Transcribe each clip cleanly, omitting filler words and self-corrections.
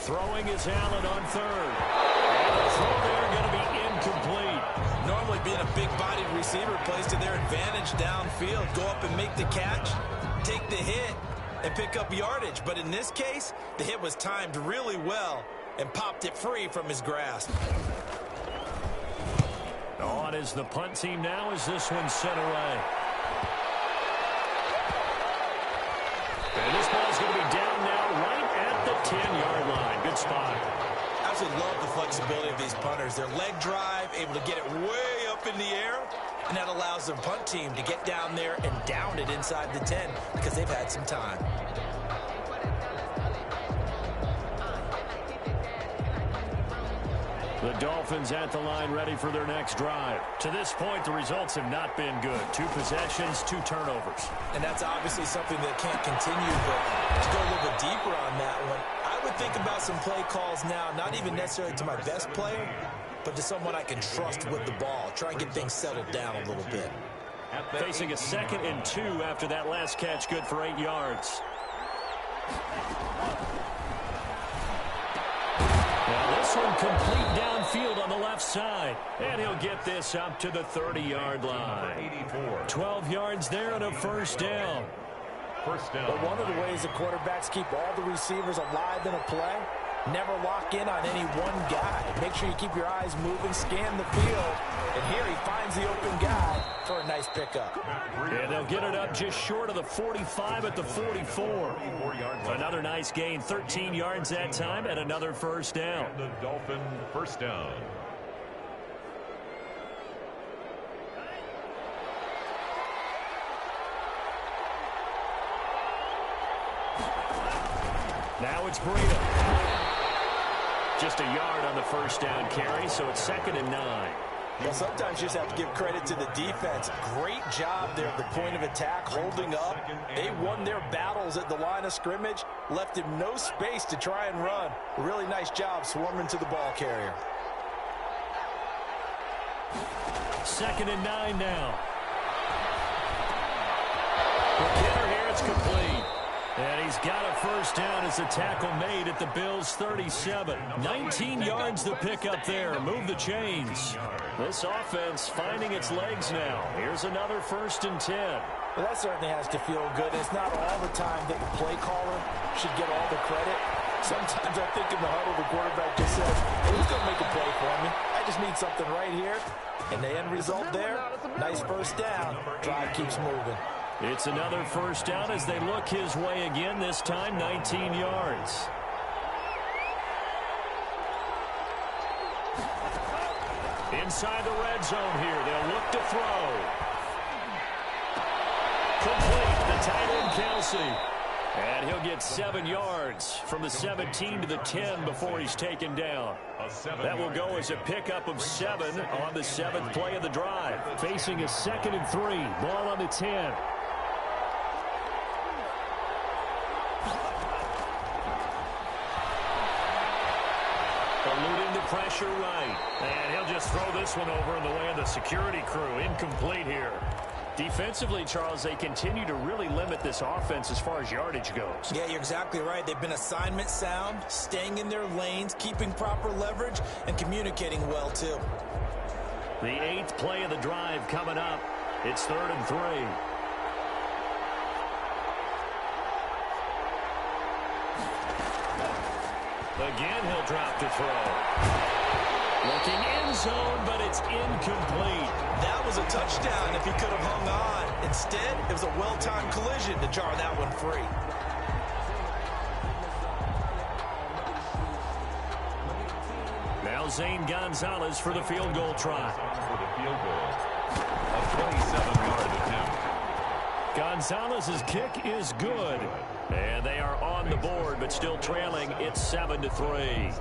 Throwing is Allen on third. And the throw there going to be incomplete. Normally being a big-bodied receiver plays to their advantage downfield. Go up and make the catch, take the hit, and pick up yardage. But in this case, the hit was timed really well and popped it free from his grasp. On is the punt team now as this one's sent away. And this ball's going to be down now right at the 10-yard line. Good spot. I absolutely love the flexibility of these punters. Their leg drive, able to get it way up in the air, and that allows their punt team to get down there and down it inside the 10 because they've had some time. The Dolphins at the line ready for their next drive. To this point, the results have not been good. 2 possessions, 2 turnovers. And that's obviously something that can't continue, but to go a little bit deeper on that one, I would think about some play calls now, not even necessarily to my best player, but to someone I can trust with the ball. Try and get things settled down a little bit. Facing a 2nd and 2 after that last catch, good for 8 yards. Now this one complete downfield on the left side. And he'll get this up to the 30-yard line. 12 yards there and a first down. First down. But one of the ways the quarterbacks keep all the receivers alive in a play, never lock in on any one guy. Make sure you keep your eyes moving, scan the field. And here he finds the open guy for a nice pickup. And they'll get it up just short of the 45 at the 44. Another nice gain, 13 yards that time, and another first down. The Dolphin first down. Now it's Gridiron. Just a yard on the first down carry, so it's 2nd and 9. Well, sometimes you just have to give credit to the defense. Great job there at the point of attack, holding up. They won their battles at the line of scrimmage, left him no space to try and run. A really nice job swarming to the ball carrier. 2nd and 9 now. The kicker here, it's complete. And he's got a first down as the tackle made at the Bills' 37. 19 yards to pick up there. Move the chains. This offense finding its legs now. Here's another 1st and 10. Well, that certainly has to feel good. It's not all the time that the play caller should get all the credit. Sometimes I think in the huddle, the quarterback just says, hey, who's going to make a play for me? I just need something right here. And the end result there, nice first down. Drive keeps moving. It's another first down as they look his way again, this time 19 yards. Inside the red zone here, they'll look to throw. Complete, the tight end Kelsey. And he'll get 7 yards from the 17 to the 10 before he's taken down. That will go as a pickup of 7 on the 7th play of the drive. Facing a 2nd and 3, ball on the 10. Eluding the pressure right. And he'll just throw this one over in the way of the security crew. Incomplete here. Defensively, Charles, they continue to really limit this offense as far as yardage goes. Yeah, you're exactly right. They've been assignment sound, staying in their lanes, keeping proper leverage, and communicating well, too. The 8th play of the drive coming up. It's 3rd and 3. Again, he'll drop to throw. Looking end zone, but it's incomplete. That was a touchdown if he could have hung on. Instead, it was a well-timed collision to jar that one free. Now Zane Gonzalez for the field goal try. For the field goal. A 27-yard attempt. Gonzalez's kick is good. And they are on the board, but still trailing. It's 7-3.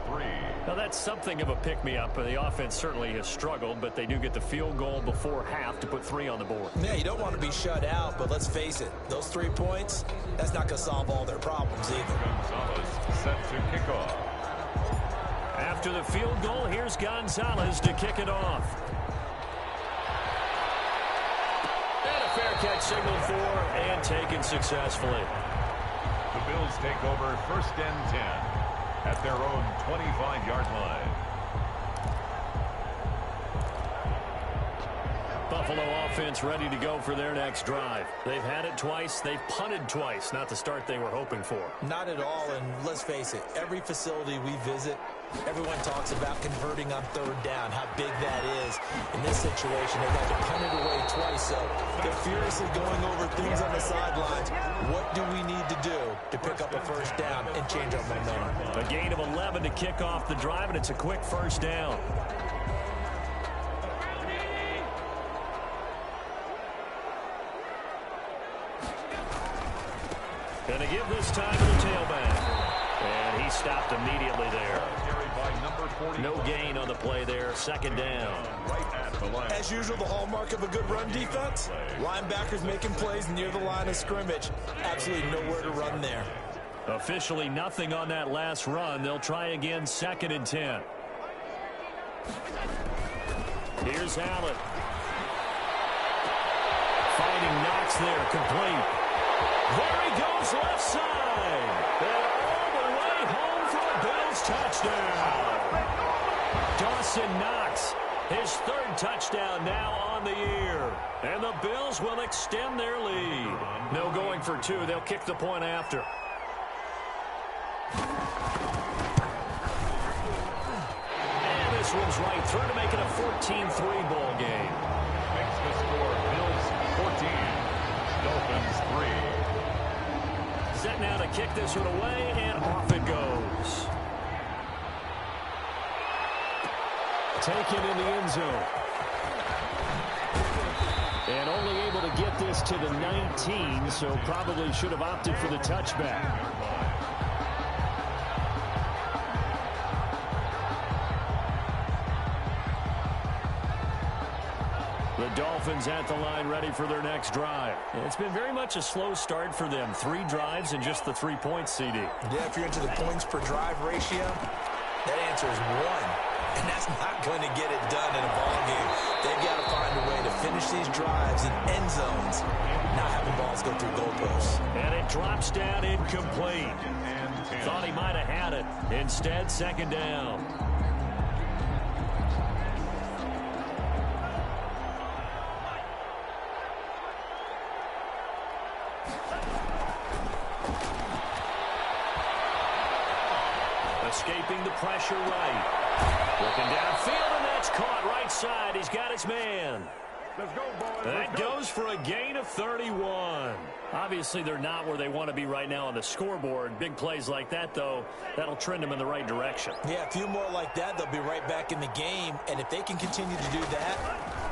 Now, that's something of a pick-me-up. The offense certainly has struggled, but they do get the field goal before half to put 3 on the board. Yeah, you don't want to be shut out, but let's face it. Those 3 points, that's not going to solve all their problems either. Gonzalez set to kick off. After the field goal, here's Gonzalez to kick it off. And a fair catch signaled for and taken successfully. The Bills take over 1st and 10. at their own 25-yard line. Buffalo offense ready to go for their next drive. They've had it twice. They've punted twice. Not the start they were hoping for. Not at all, and let's face it, every facility we visit, everyone talks about converting on third down, how big that is. In this situation, they've had to punt it away twice, so they're furiously going over things on the sidelines. What do we need to do to pick up a first down and change our momentum? A gain of 11 to kick off the drive, and it's a quick first down. Going to give this time to the tailback. And he stopped immediately there. No gain on the play there. Second down. As usual, the hallmark of a good run defense. Linebackers making plays near the line of scrimmage. Absolutely nowhere to run there. Officially nothing on that last run. They'll try again, 2nd and 10. Here's Allen. Finding Knox there, complete. There he goes, left side. And all the way home for a Bills touchdown. Dawson Knox, his 3rd touchdown now on the year. And the Bills will extend their lead. No going for 2. They'll kick the point after. And this one's right through to make it a 14-3 ball game. Makes the score Bills 14, Dolphins 3. Set now to kick this one away, and off it goes. Taken in the end zone. And only able to get this to the 19, so probably should have opted for the touchback. The Dolphins at the line ready for their next drive. It's been very much a slow start for them. 3 drives and just the 3 points, CD. Yeah, if you're into the points per drive ratio, that answer is 1. And that's not going to get it done in a ball game. They've got to find a way to finish these drives in end zones, not having balls go through goalposts. And it drops down incomplete. Thought he might have had it. Instead, 2nd down. Escaping the pressure right. Looking downfield, and that's caught right side. He's got his man. Let's go, boys. That goes for a gain of 31. Obviously, they're not where they want to be right now on the scoreboard. Big plays like that, though, that'll trend them in the right direction. Yeah, a few more like that, they'll be right back in the game. And if they can continue to do that,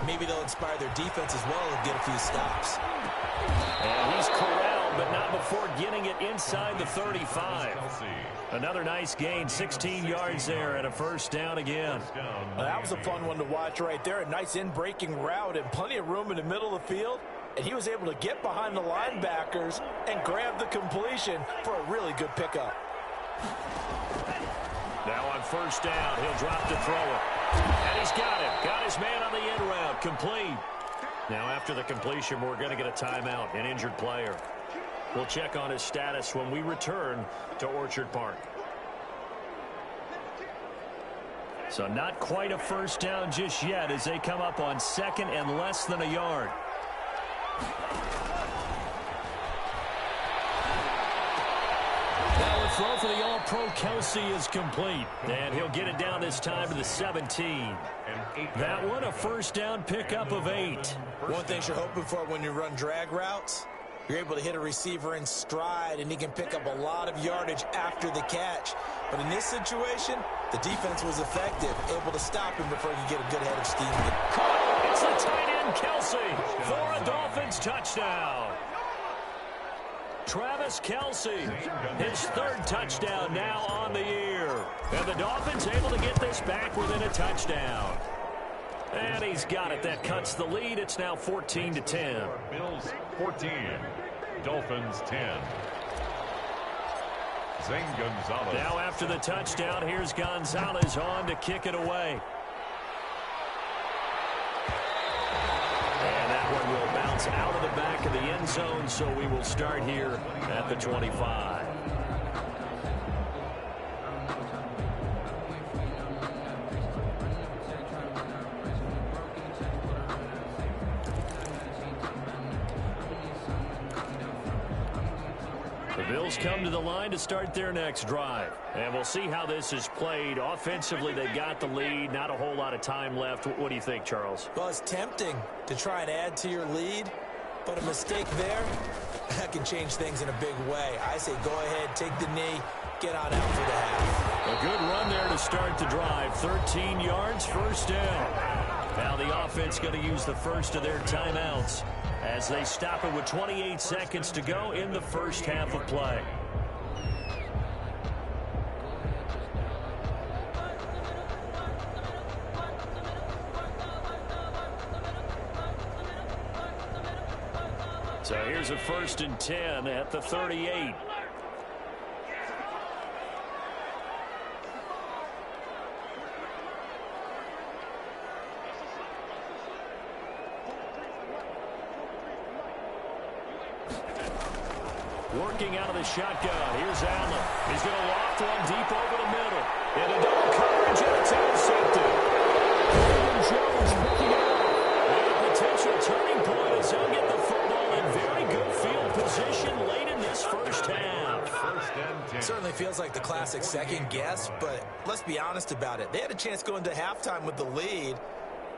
maybe they'll inspire their defense as well and get a few stops. And he's corralled, but not before getting it inside the 35. Another nice gain, 16 yards there, and a first down again. Well, that was a fun one to watch right there. A nice in-breaking route and plenty of room in the middle of the field. And he was able to get behind the linebackers and grab the completion for a really good pickup. Now on first down, he'll drop to throw it. And he's got it. Got his man on the in route, complete. Now after the completion, we're going to get a timeout, an injured player. We'll check on his status when we return to Orchard Park. So not quite a first down just yet as they come up on 2nd and less than a yard. Now the throw for the All-Pro Kelsey is complete. And he'll get it down this time to the 17. That one a first down pickup of 8. One thing you're hoping for when you run drag routes, you're able to hit a receiver in stride, and he can pick up a lot of yardage after the catch. But in this situation, the defense was effective, able to stop him before he could get a good head of steam. Caught. It's the tight end, Kelsey, for a Dolphins touchdown. Travis Kelsey, his 3rd touchdown now on the year. And the Dolphins able to get this back within a touchdown. And he's got it. That cuts the lead. It's now 14-10. Bills 14, Dolphins 10. Zane Gonzalez. Now after the touchdown, here's Gonzalez on to kick it away. And that one will bounce out of the back of the end zone, so we will start here at the 25. The Bills come to the line to start their next drive. And we'll see how this is played. Offensively, they've got the lead. Not a whole lot of time left. What do you think, Charles? Well, it's tempting to try and add to your lead, but a mistake there, that can change things in a big way. I say go ahead, take the knee, get on out for the half. A good run there to start the drive. 13 yards, first down. Now the offense going to use the first of their timeouts as they stop it with 28 seconds to go in the first half of play. So here's a 1st and 10 at the 38. Working out of the shotgun. Here's Allen. He's going to loft one deep over the middle. In a double coverage, and it's intercepted. Jones picking it up. And a potential turning point as he'll get the football in very good field position late in this first half. Certainly feels like the classic second guess, but let's be honest about it. They had a chance going to halftime with the lead.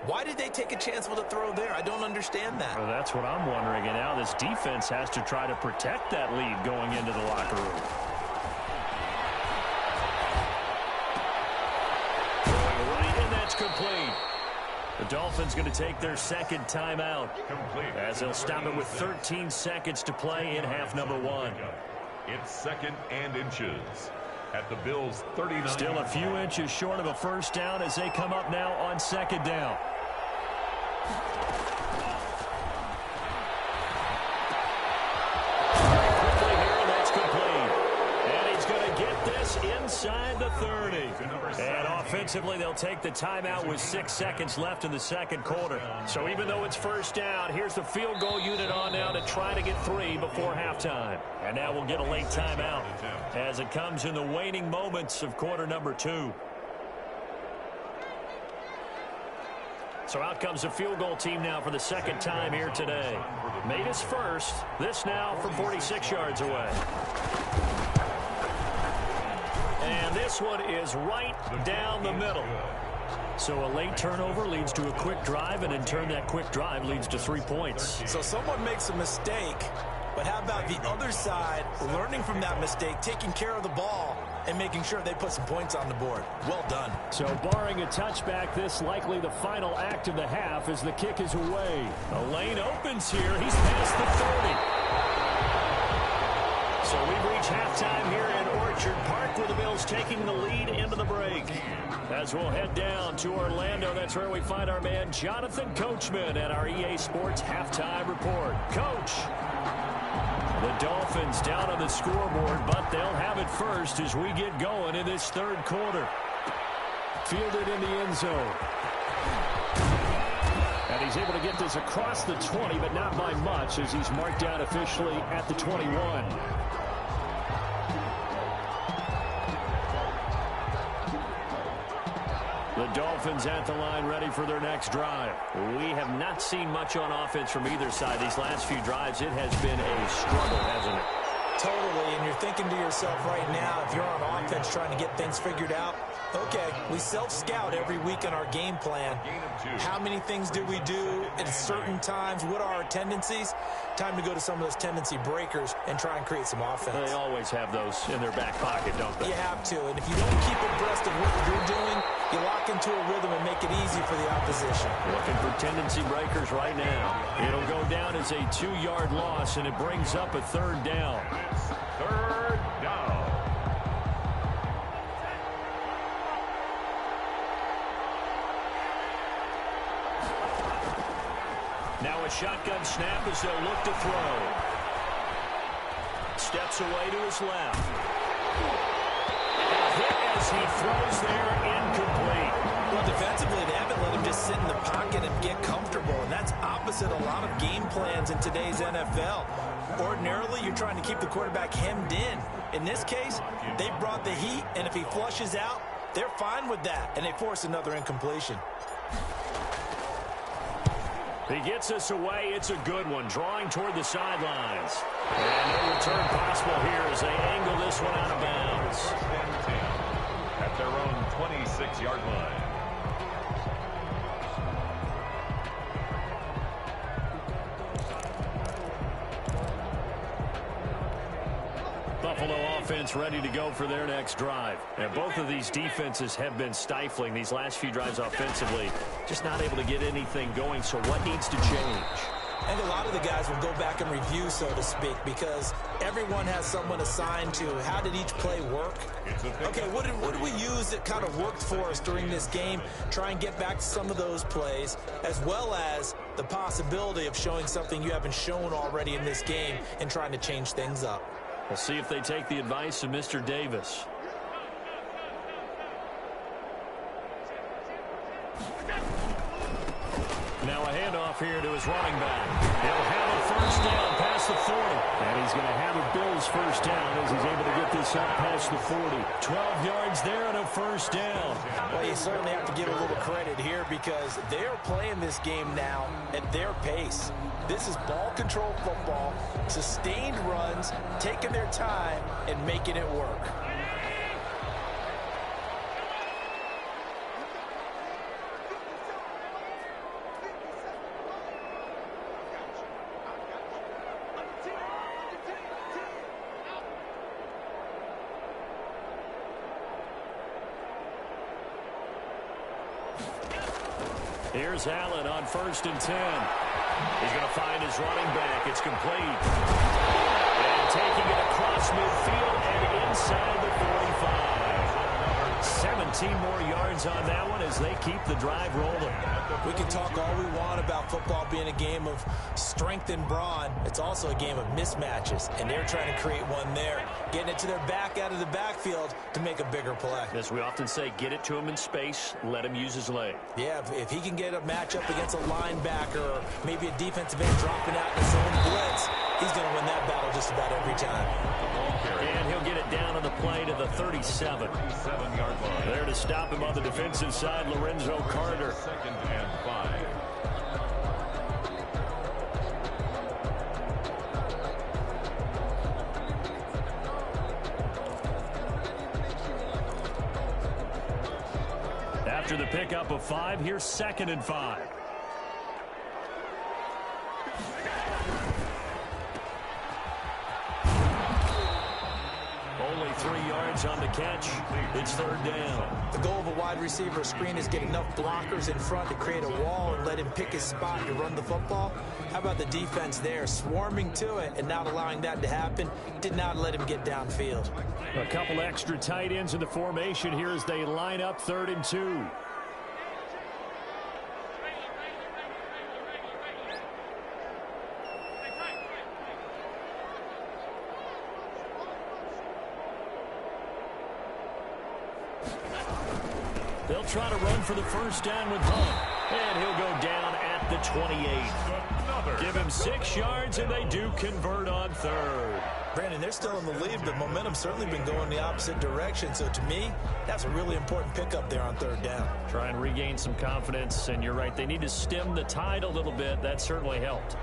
Why did they take a chance with a throw there? I don't understand that. Well, that's what I'm wondering. And now this defense has to try to protect that lead going into the locker room. Throwing right, and that's complete. The Dolphins going to take their second timeout as they'll stop it with 13 seconds to play in half number 1. It's 2nd and inches at the Bills' 39. Still a few inches short of a first down as they come up now on 2nd down. Quickly here, and that's complete. And he's going to get this inside the 30. And offensively, they'll take the timeout with 6 seconds left in the second quarter. So even though it's first down, here's the field goal unit on now to try to get 3 before halftime. And now we'll get a late timeout as it comes in the waning moments of quarter number 2. So out comes the field goal team now for the second time here today. Made his first. This now from 46 yards away. And this one is right down the middle. So a late turnover leads to a quick drive, and in turn that quick drive leads to 3 points. So someone makes a mistake, but how about the other side learning from that mistake, taking care of the ball, and making sure they put some points on the board? Well done. So barring a touchback, this likely the final act of the half as the kick is away. The lane opens here. He's past the 30. So we've reached halftime here in Orchard Park with the Bills taking the lead into the break. As we'll head down to Orlando, that's where we find our man Jonathan Coachman at our EA Sports Halftime Report. Coach, the Dolphins down on the scoreboard, but they'll have it first as we get going in this third quarter. Fielded in the end zone. And he's able to get this across the 20, but not by much as he's marked down officially at the 21. The Dolphins at the line ready for their next drive. We have not seen much on offense from either side. These last few drives, it has been a struggle, hasn't it? Totally, and you're thinking to yourself right now, if you're on offense trying to get things figured out, okay, we self-scout every week on our game plan. How many things do we do at certain times? What are our tendencies? Time to go to some of those tendency breakers and try and create some offense. They always have those in their back pocket, don't they? You have to, and if you don't keep abreast of what you're doing, you lock into a rhythm and make it easy for the opposition. Looking for tendency breakers right now. It'll go down as a 2-yard loss, and it brings up a third down. Third down. Now a shotgun snap as they'll look to throw. Steps away to his left. A hit as he throws there, incomplete. Well, defensively, they haven't let him just sit in the pocket and get comfortable, and that's opposite a lot of game plans in today's NFL. Ordinarily, you're trying to keep the quarterback hemmed in. In this case, they brought the heat, and if he flushes out, they're fine with that, and they force another incompletion. He gets us away. It's a good one, drawing toward the sidelines. And no return possible here as they angle this one out of bounds. First and 10 at their own 26-yard line. Buffalo offense ready to go for their next drive. And both of these defenses have been stifling these last few drives offensively. Just not able to get anything going, so what needs to change? And a lot of the guys will go back and review, so to speak, because everyone has someone assigned to how did each play work. Okay, what did we use that kind of worked for us during this game? Try and get back to some of those plays, as well as the possibility of showing something you haven't shown already in this game and trying to change things up. We'll see if they take the advice of Mr. Davis. Now a handoff here to his running back. He'll have a first down past the 40. And he's going to have a Bills first down as he's able to get this up past the 40. 12 yards there and a first down. Well, you certainly have to give a little credit here because they're playing this game now at their pace. This is ball control football, sustained runs, taking their time, and making it work. Here's Allen on 1st and 10. He's going to find his running back. It's complete. And taking it across midfield and inside the 45. 17 more yards on that one as they keep the drive rolling. We can talk all we want about football being a game of strength and brawn. It's also a game of mismatches, and they're trying to create one there. Getting it to their back out of the backfield to make a bigger play. As we often say, get it to him in space, let him use his leg. Yeah, if he can get a matchup against a linebacker or maybe a defensive end dropping out in his own blitz, he's going to win that battle just about every time. And he'll get it down on the play to the 37. 37-yard line. There to stop him on the defensive side, Lorenzo Carter. 2nd and 5. After the pickup of 5, here's 2nd and 5. Only 3 yards on the catch. It's 3rd down. The goal of a wide receiver screen is get enough blockers in front to create a wall and let him pick his spot to run the football. How about the defense there, swarming to it and not allowing that to happen? Did not let him get downfield. A couple extra tight ends in the formation here as they line up 3rd and 2. They'll try to run for the first down with Hunt. And he'll go down at the 28. Give him 6 yards, and they do convert on 3rd. Brandon, they're still in the lead, but momentum's certainly been going the opposite direction. So to me, that's a really important pickup there on 3rd down. Try and regain some confidence, and you're right. They need to stem the tide a little bit. That certainly helped.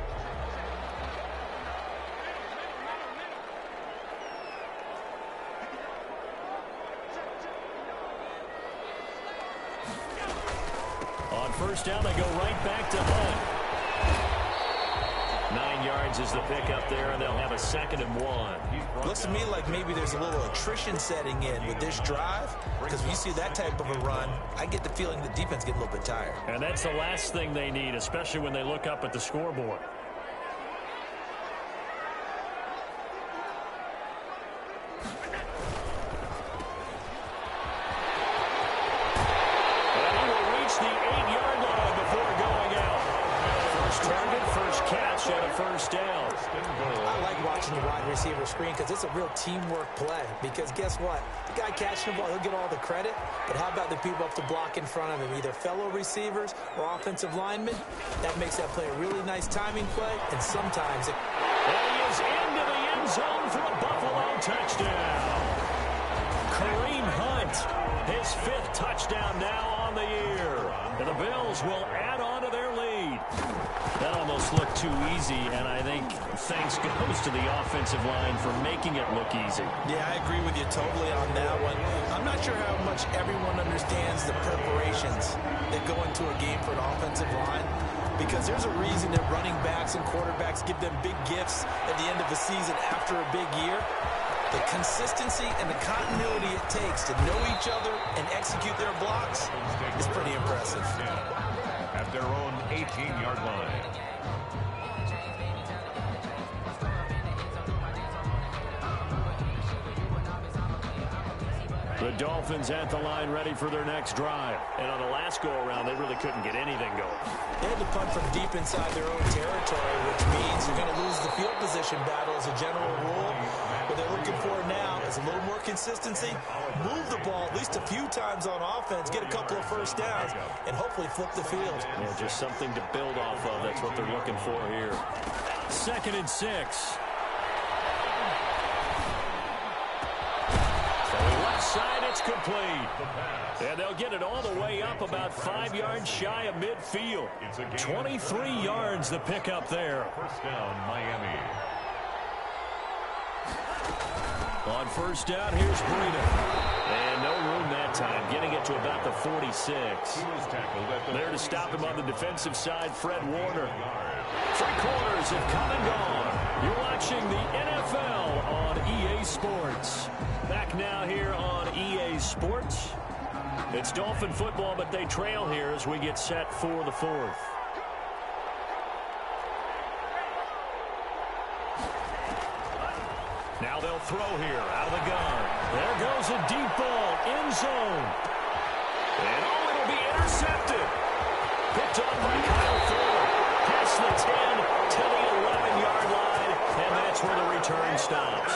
On 1st down, they go right back to Hunt. 9 yards is the pickup there, and they'll have a 2nd and 1. Looks to me like maybe there's a little attrition setting in with this drive, because when you see that type of a run, I get the feeling the defense get a little bit tired. And that's the last thing they need, especially when they look up at the scoreboard. And he will reach the 8-yard line before going out. First target, first catch, and a 1st down. I like watching the wide receiver screen because it's a real teamwork play. Because guess what? The guy catching the ball, he'll get all the credit. But how about the people up the block in front of him, either fellow receivers or offensive linemen? That makes that play a really nice timing play, and sometimes it... And he is into the end zone for a Buffalo touchdown. Kareem Hunt, his 5th touchdown now on the year. And the Bills will add on to their lead. too easy, and I think thanks goes to the offensive line for making it look easy. Yeah, I agree with you totally on that one. I'm not sure how much everyone understands the preparations that go into a game for an offensive line, because there's a reason that running backs and quarterbacks give them big gifts at the end of the season after a big year. The consistency and the continuity it takes to know each other and execute their blocks is pretty impressive. At their own 18-yard line. The Dolphins at the line ready for their next drive. And on the last go-around, they really couldn't get anything going. They had to punt from deep inside their own territory, which means you're going to lose the field position battle as a general rule. What they're looking for now is a little more consistency, move the ball at least a few times on offense, get a couple of first downs, and hopefully flip the field. Yeah, just something to build off of. That's what they're looking for here. 2nd and 6. Side, it's complete. And they'll get it all the way up about 5 yards shy of midfield. 23 yards the pickup there. First down, Miami. On first down, here's Gridiron. And no room that time, getting it to about the 46. There to stop him on the defensive side, Fred Warner. 3 quarters have come and gone. You're watching the NFL on EA Sports. Back now here on EA Sports. It's Dolphin football, but they trail here as we get set for the 4th. Now they'll throw here out of the gun. There goes a deep ball, end zone. And oh, it'll be intercepted. Picked up by Kyle Ford. Past the 10 to the 11-yard line, and that's where the return stops.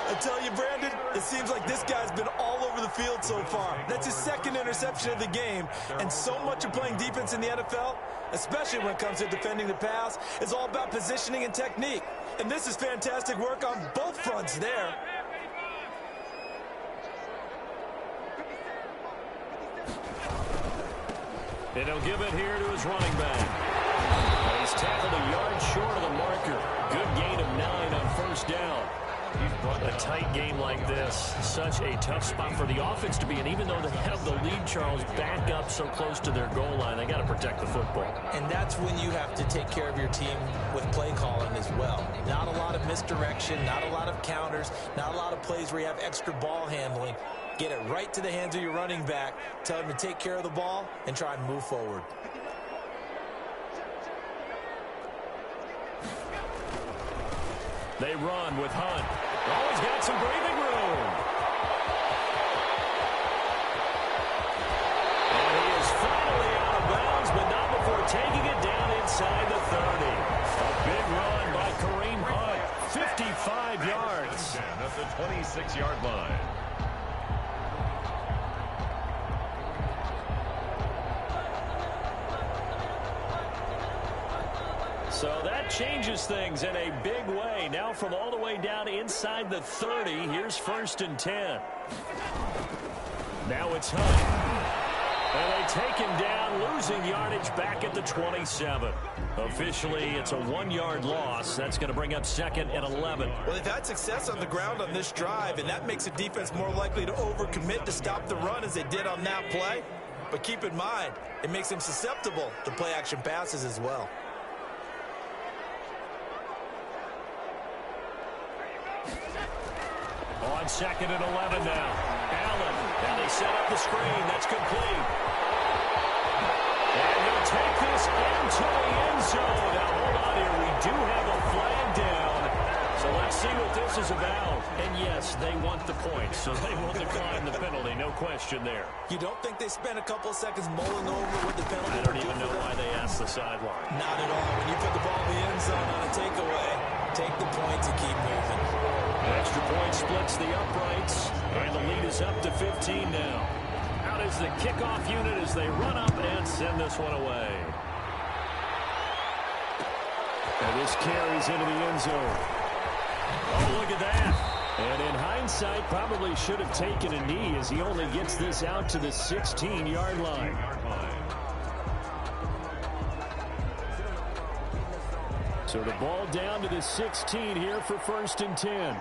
I tell you, Brandon, it seems like this guy's been all over the field so far. That's his 2nd interception of the game. And so much of playing defense in the NFL, especially when it comes to defending the pass, is all about positioning and technique. And this is fantastic work on both fronts there. And he'll give it here to his running back. And he's tackled a yard short of the marker. Good gain of 9 on first down. A tight game like this, such a tough spot for the offense to be in. Even though they have the lead, Charles, back up so close to their goal line, they got to protect the football. And that's when you have to take care of your team with play calling as well. Not a lot of misdirection, not a lot of counters, not a lot of plays where you have extra ball handling. Get it right to the hands of your running back, tell him to take care of the ball, and try and move forward. They run with Hunt. Oh, he's got some breathing room. And he is finally out of bounds, but not before taking it down inside the 30. A big run by Kareem Hunt. 55 yards. At the 26-yard line. So that changes things in a big way. Now from all the way down inside the 30, here's 1st and 10. Now it's Hunt. And they take him down, losing yardage back at the 27. Officially, it's a 1-yard loss. That's going to bring up 2nd and 11. Well, they've had success on the ground on this drive, and that makes the defense more likely to overcommit to stop the run as they did on that play. But keep in mind, it makes them susceptible to play-action passes as well. On 2nd and 11 now. Allen. And they set up the screen. That's complete. And he'll take this into the end zone. Now, hold on here. We do have a flag down. So let's see what this is about. And yes, they want the points, so they will decline the penalty. No question there. You don't think they spent a couple of seconds mulling over what the penalty? I don't even know why they asked the sideline. Not at all. When you put the ball in the end zone on a takeaway, take the points and keep moving. Extra point splits the uprights, and the lead is up to 15 now. Out is the kickoff unit as they run up and send this one away. And this carries into the end zone. Oh, look at that. And in hindsight, probably should have taken a knee as he only gets this out to the 16-yard line. So the ball down to the 16 here for 1st and 10.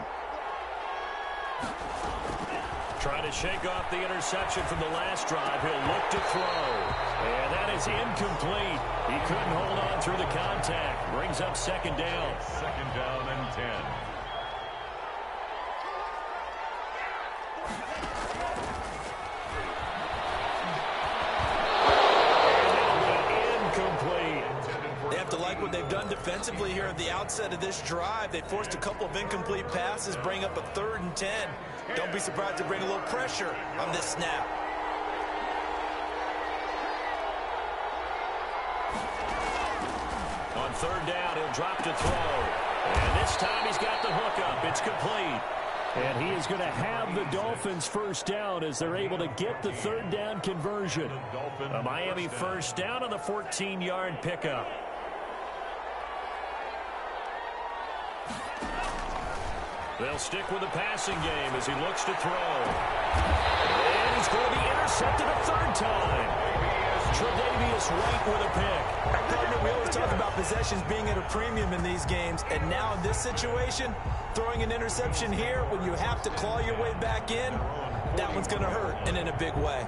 Trying to shake off the interception from the last drive. He'll look to throw. And that is incomplete. He couldn't hold on through the contact. Brings up 2nd down. 2nd down and 10. They have to like what they've done defensively here at the outset of this drive. They forced a couple of incomplete passes, bring up a 3rd and 10. Don't be surprised to bring a little pressure on this snap. On 3rd down, he'll drop to throw. And this time he's got the hook up. It's complete. And he is going to have the Dolphins 1st down as they're able to get the 3rd down conversion. A Miami 1st down on the 14-yard pickup. They'll stick with the passing game as he looks to throw. And he's going to be intercepted a 3rd time. Tre'Davious White with a pick. Partner, we always talk about possessions being at a premium in these games, and now in this situation, throwing an interception here when you have to claw your way back in, that one's going to hurt, and in a big way.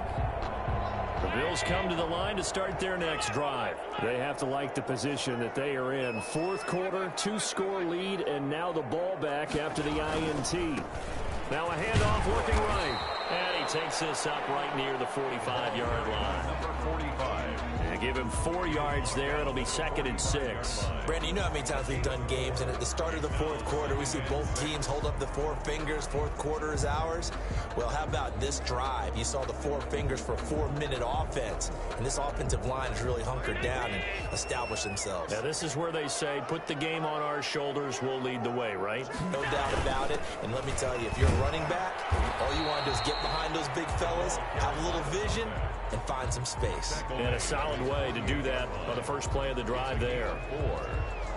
The Bills come to the line to start their next drive. They have to like the position that they are in. 4th quarter, 2-score lead, and now the ball back after the INT. Now a handoff looking right. And he takes this up right near the 45-yard line. Number 45. And give him 4 yards there. It'll be 2nd and 6. Brandon, you know how many times we've done games, and at the start of the 4th quarter, we see both teams hold up the 4 fingers. 4th quarter is ours. Well, how about this drive? You saw the 4 fingers for a 4-minute offense, and this offensive line has really hunkered down and established themselves. Now, this is where they say, put the game on our shoulders, we'll lead the way, right? No doubt about it. And let me tell you, if you're a running back, all you want to do is get behind those big fellas, have a little vision, and find some space. And a solid way to do that on the first play of the drive there. 4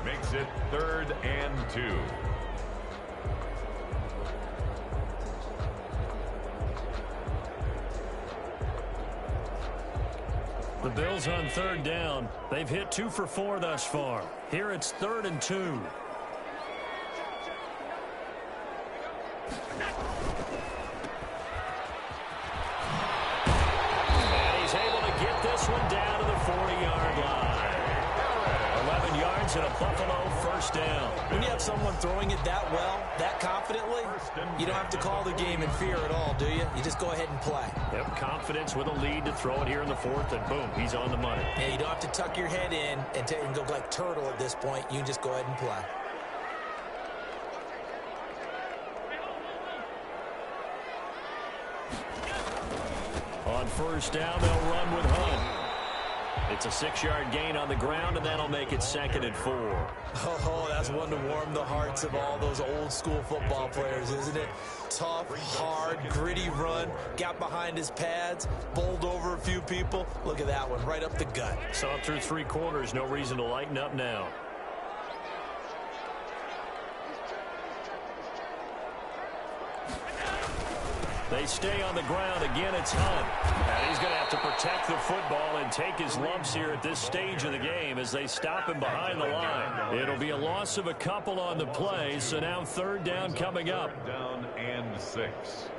makes it 3rd and 2. The Bills on 3rd down. They've hit 2 for 4 thus far. Here it's 3rd and 2. Down to the 40-yard line. 11 yards and a Buffalo 1st down. When you have someone throwing it that well, that confidently, you don't have to call the game in fear at all, do you? You just go ahead and play. Yep, confidence with a lead to throw it here in the 4th, and boom, he's on the money. Yeah, you don't have to tuck your head in and go like turtle at this point. You can just go ahead and play. On 1st down, they'll run with Hunt. It's a 6-yard gain on the ground, and that'll make it 2nd and 4. Oh, that's one to warm the hearts of all those old-school football players, isn't it? Tough, hard, gritty run, got behind his pads, bowled over a few people. Look at that one, right up the gut. Saw it through 3 quarters, no reason to lighten up now. They stay on the ground. Again, it's Hunt. And he's going to have to protect the football and take his lumps here at this stage of the game as they stop him behind the line. It'll be a loss of a couple on the play, so now 3rd down coming up. Down and 6.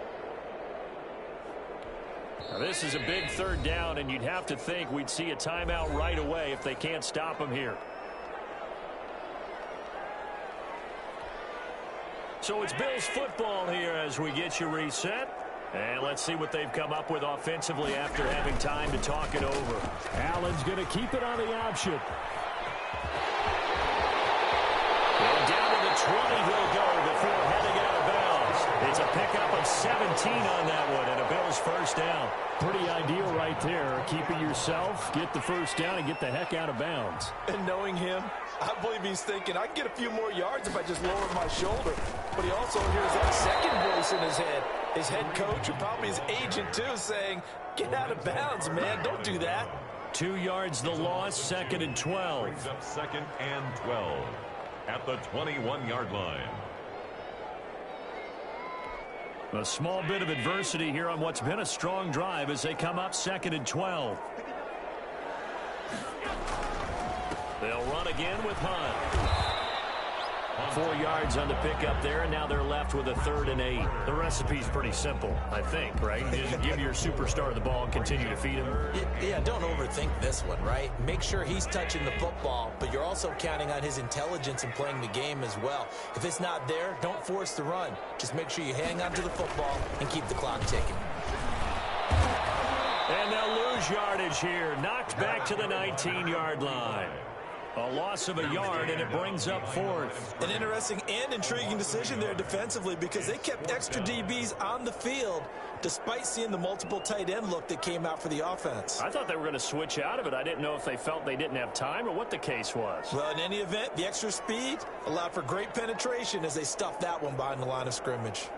Now, this is a big 3rd down, and you'd have to think we'd see a timeout right away if they can't stop him here. So it's Bills football here as we get you reset. And let's see what they've come up with offensively after having time to talk it over. Allen's going to keep it on the option. And down to the 20 he'll go before heading out of bounds. It's a pickup of 17 on that one and a Bills 1st down. Pretty ideal right there. Keep it yourself, get the 1st down, and get the heck out of bounds. And knowing him, I believe he's thinking, I can get a few more yards if I just lower my shoulder. But he also hears that second voice in his head. His head coach, and probably his agent too, saying, get out of bounds, man. Don't do that. 2 yards the loss, 2nd and 12. Brings up 2nd and 12 at the 21-yard line. A small bit of adversity here on what's been a strong drive as they come up 2nd and 12. They'll run again with Hunt. 4 yards on the pickup there, and now they're left with a 3rd and 8. The recipe's pretty simple, I think, right? You just give your superstar the ball and continue to feed him. Yeah, don't overthink this one, right? Make sure he's touching the football, but you're also counting on his intelligence in playing the game as well. If it's not there, don't force the run. Just make sure you hang on to the football and keep the clock ticking. And they'll lose yardage here. Knocked back to the 19-yard line. A loss of a yard, and it brings up 4th. An interesting and intriguing decision there defensively because they kept extra DBs on the field despite seeing the multiple tight end look that came out for the offense. I thought they were going to switch out of it. I didn't know if they felt they didn't have time or what the case was. Well, in any event, the extra speed allowed for great penetration as they stuffed that one behind the line of scrimmage.